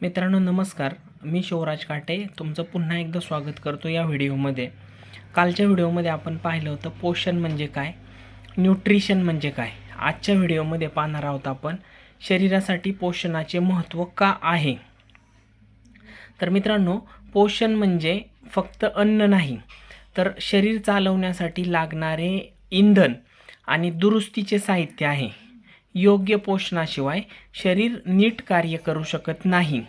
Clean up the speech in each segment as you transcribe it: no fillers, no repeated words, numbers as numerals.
मित्रांनो नमस्कार, मी शिवराज काटे तुमचं पुन्हा एकदा स्वागत करतो या व्हिडिओमध्ये. कालच्या व्हिडिओमध्ये आपण पाहिलं होतं पोषण म्हणजे काय, न्यूट्रिशन म्हणजे काय. आजच्या व्हिडिओमध्ये पाहणार आहोत आपण शरीरासाठी पोषणाचे महत्त्व का आहे. तर मित्रांनो, पोषण म्हणजे फक्त अन्न नाही, तर शरीर चालवण्यासाठी लागणारे इंधन आणि दुरुस्तीचे साहित्य आहे. योग्य पोषणाशिवाय शरीर नीट कार्य करू शकत नाही.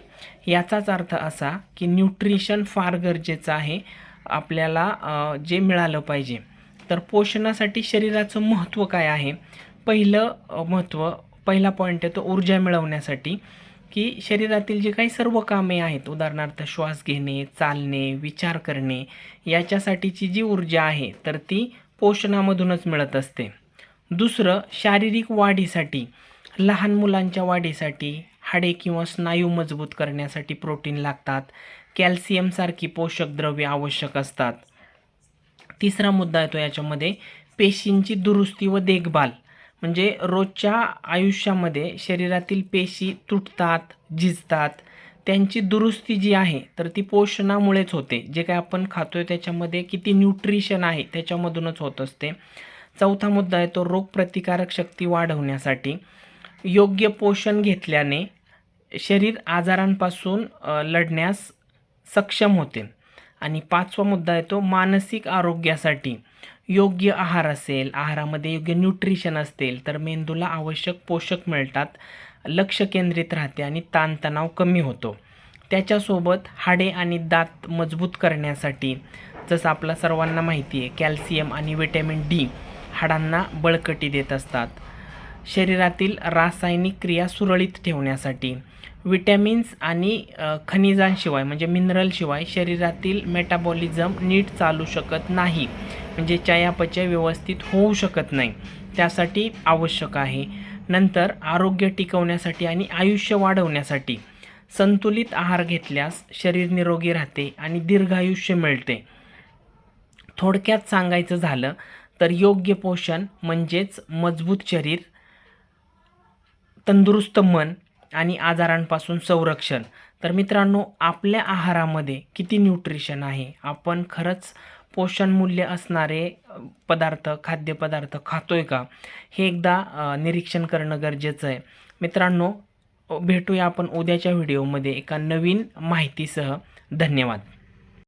याचाच अर्थ असा की न्यूट्रिशन फार गरजेचं आहे आपल्याला, जे मिळालं पाहिजे. तर पोषणासाठी शरीराचं महत्त्व काय आहे. पहिला पॉईंट आहे तो ऊर्जा मिळवण्यासाठी, की शरीरातील जे काही सर्व कामे आहेत, उदाहरणार्थ श्वास घेणे, चालणे, विचार करणे, याच्यासाठीची जी ऊर्जा आहे तर ती पोषणामधूनच मिळत असते. दुसरं, शारीरिक वाढीसाठी, लहान मुलांच्या वाढीसाठी, हाडे किंवा स्नायू मजबूत करण्यासाठी प्रोटीन लागतात. कॅल्शियमसारखी पोषक द्रव्ये आवश्यक असतात. तिसरा मुद्दा येतो याच्यामध्ये पेशींची दुरुस्ती व देखभाल, म्हणजे रोजच्या आयुष्यामध्ये शरीरातील पेशी तुटतात, झिजतात, त्यांची दुरुस्ती जी आहे तर ती पोषणामुळेच होते. जे काय आपण खातोय त्याच्यामध्ये किती न्यूट्रिशन आहे त्याच्यामधूनच होत असते. चौथा मुद्दा आहे तो रोगप्रतिकारक शक्ती वाढवण्यासाठी. योग्य पोषण घेतल्याने शरीर आजारांपासून लढण्यास सक्षम होते. आणि पाचवा मुद्दा आहे तो मानसिक आरोग्यासाठी. योग्य आहार असेल, आहारामध्ये योग्य न्यूट्रिशन असेल तर मेंदूला आवश्यक पोषक मिळतात, लक्ष केंद्रित राहते आणि ताणतणाव कमी होतो. त्याच्यासोबत हाडे आणि दात मजबूत करण्यासाठी, जसं आपल्या सर्वांना माहिती आहे, कॅल्शियम आणि व्हिटॅमिन डी हाडांना बळकटी देत असतात. शरीरातील रासायनिक क्रिया सुरळीत ठेवण्यासाठी, विटॅमिन्स आणि खनिजांशिवाय म्हणजे मिनरलशिवाय शरीरातील मेटाबॉलिझम नीट चालू शकत नाही, म्हणजे चयापचय व्यवस्थित होऊ शकत नाही, त्यासाठी आवश्यक आहे. नंतर आरोग्य टिकवण्यासाठी आणि आयुष्य वाढवण्यासाठी संतुलित आहार घेतल्यास शरीर निरोगी राहते आणि दीर्घायुष्य मिळते. थोडक्यात सांगायचं झालं तर योग्य पोषण म्हणजेच मजबूत शरीर, तंदुरुस्त मन आणि आजारांपासून संरक्षण. तर मित्रांनो, आपल्या आहारामध्ये किती न्यूट्रिशन आहे, आपण खरंच पोषण मूल्य असणारे खाद्यपदार्थ खातोय का, हे एकदा निरीक्षण करणं गरजेचं आहे. मित्रांनो, भेटूया आपण उद्याच्या व्हिडिओमध्ये एका नवीन माहितीसह. धन्यवाद.